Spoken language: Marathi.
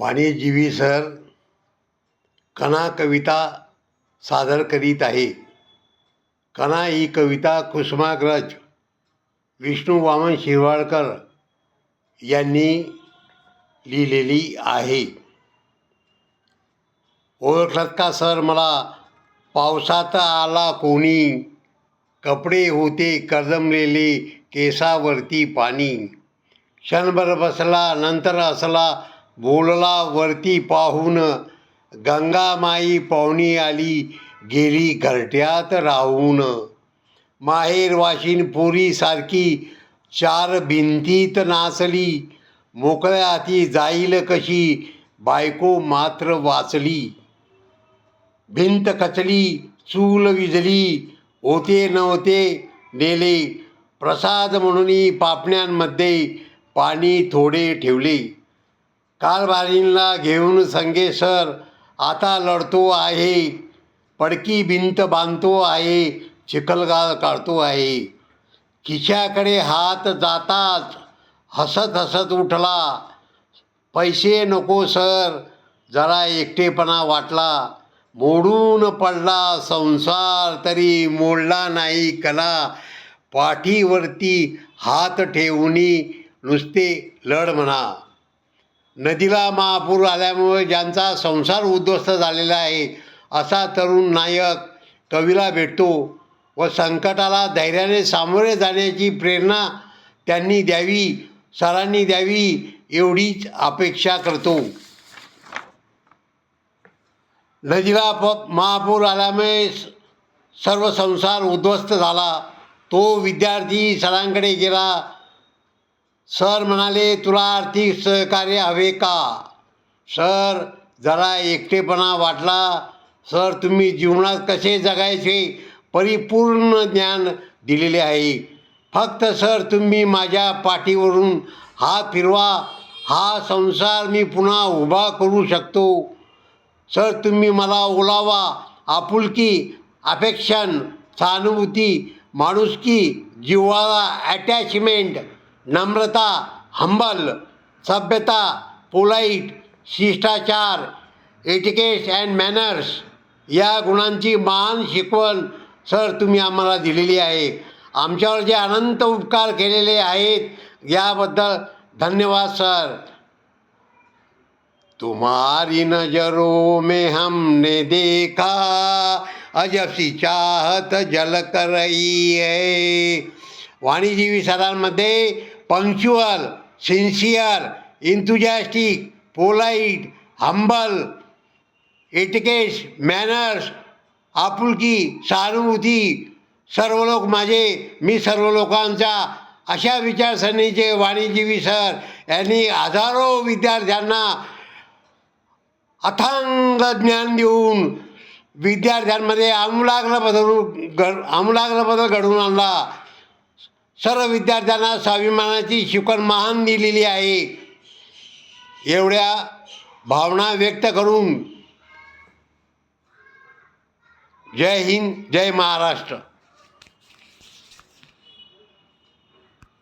वाणीजीवी सर कणा कविता सादर करीत आहे. कणा ही कविता कुसुमाग्रज विष्णू वामन शिरवाडकर यांनी लिहिलेली आहे. ओळखलात का सर मला? पावसात आला कोणी, कपडे होते कर्दमलेले, केसावरती पाणी. क्षणभर बसला नंतर असला, बोलला वरती पाहून, गंगामाई पाहुणी आली, गेली घरट्यात राहून. माहेर वाशिन पोरी सारखी चार भिंतीत नाचली, मोकळ्या हाती जाईल कशी, बायको मात्र वाचली. भिंत खचली, चूल विझली, होते नव्हते नेले, प्रसाद म्हणून पापण्यांमध्ये पाणी थोडे ठेवले. कारभारींना घेऊन संगे सर आता लढतो आहे, पडकी भिंत बांधतो आहे, चिखलगाळ काढतो आहे. खिशाकडे हात जाताच हसत हसत उठला, पैसे नको सर, जरा एकटेपणा वाटला. मोडून पडला संसार तरी मोडला नाही कला, पाठीवरती हात ठेवूनी नुसते लढ म्हणा. नदीला महापूर आल्यामुळे ज्यांचा संसार उद्ध्वस्त झालेला आहे असा तरुण नायक कवीला भेटतो व संकटाला धैर्याने सामोरे जाण्याची प्रेरणा त्यांनी द्यावी, सरांनी द्यावी एवढीच अपेक्षा करतो. नदीला महापूर आल्यामुळे सर्व संसार उद्ध्वस्त झाला. तो विद्यार्थी सरांकडे गेला. सर म्हणाले, तुला आर्थिक सहकार्य हवे का? सर, जरा एकटेपणा वाटला. सर, तुम्ही जीवनात कसे जगायचे परिपूर्ण ज्ञान दिलेले आहे. फक्त सर तुम्ही माझ्या पाठीवरून हात फिरवा, हा संसार मी पुन्हा उभा करू शकतो. सर, तुम्ही मला ओलावा, आपुलकी, अफेक्शन, सहानुभूती, माणुसकी, जिव्हाळा, अटॅचमेंट, नम्रता, हंबल, सभ्यता, पोलाईट, शिष्टाचार, एटिकेट्स अँड मॅनर्स या गुणांची महान शिकवण सर तुम्ही आम्हाला दिलेली आहे. आमच्यावर जे अनंत उपकार केलेले आहेत याबद्दल धन्यवाद सर. तुम्हारी नजरों में हमने देखा, अजब सी चाहत झलक रही है. वाणीजीवी सरांमध्ये punctual, sincere, enthusiastic, polite, humble, etiquettes, manners, आपुलकी, सहानुभूती, सर्व लोक माझे, मी सर्व लोकांचा, अशा विचारसरणीचे वाणीजीवी सर यांनी हजारो विद्यार्थ्यांना अथांग ज्ञान देऊन विद्यार्थ्यांमध्ये आमूलाग्र बदल घडवून आणला. सर्व विद्यार्थ्यांना स्वाभिमानाची शिकवण महान दिलेली आहे. एवढ्या भावना व्यक्त करून जय हिंद, जय महाराष्ट्र.